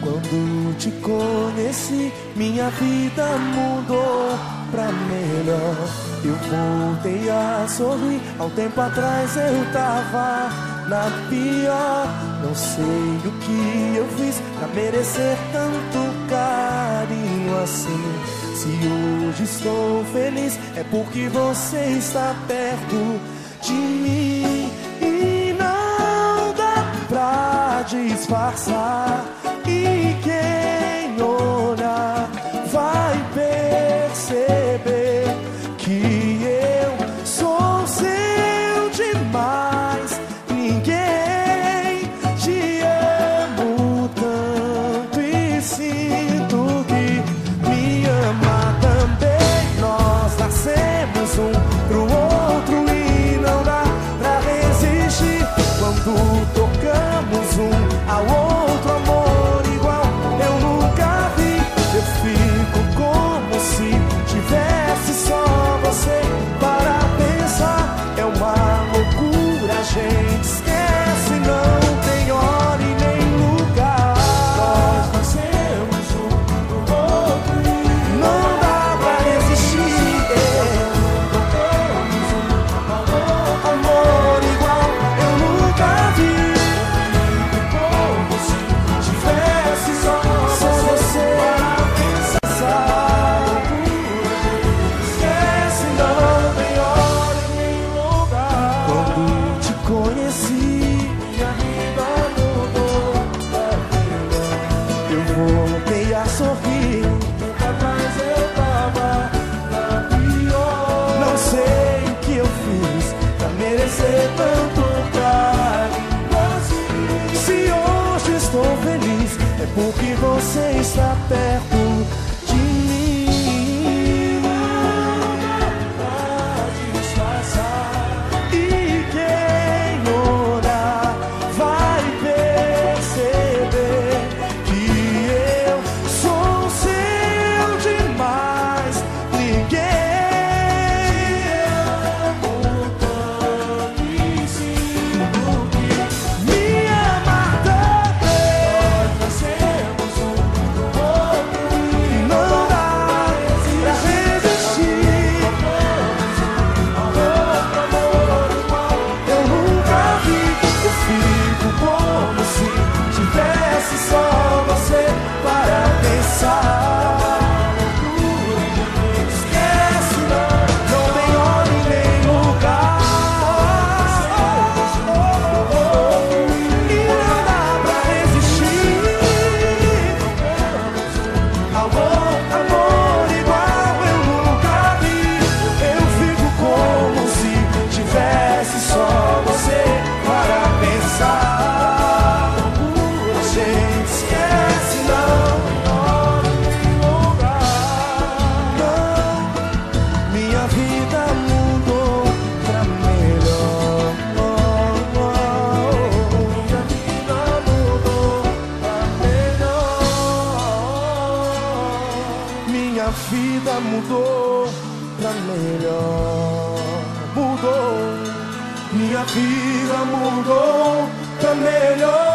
Quando te conheci, minha vida mudou pra melhor. Eu voltei a sorrir. Há um tempo atrás eu tava na pior. Não sei o que eu fiz pra merecer tanto carinho assim. Se hoje estou feliz, é porque você está perto de mim. E não dá pra disfarçar. E quem olhar vai perceber que eu sou seu demais. Ninguém te amo tanto e sinto que me ama também. Nós nascemos um pro outro e não dá pra resistir. Quando tocamos um ao outro, amor eu fico como se tivesse só você para pensar. É uma loucura, a gente esquece, não tem hora e nem lugar. Nós nascemos um pro outro e não dá pra resistir. Tocamos um amor igual eu nunca vi. Eu fico como se tivesse só você. Sorrir, mas eu tava na pior. Não sei o que eu fiz pra merecer tanto carinho. Se hoje estou feliz, é porque você está perto de mim. Pra disfarçar. E quem olhar vai perceber que eu sou seu demais. Ninguém amo tanto e sinto que me ama também. Nós nascemos um pro outro e não dá pra resistir. Amor igual eu nunca vi. Eu fico como se tivesse só você para pensar. Esquece, não tem hora e nem lugar. E não dá pra resistir. Amor igual eu nunca vi. Eu fico como se tivesse só você para pensar. A gente esquece, não tem hora e nem lugar. Minha vida mudou pra melhor. Minha vida mudou pra melhor. Minha vida mudou pra melhor. Mudou. Minha vida mudou pra melhor.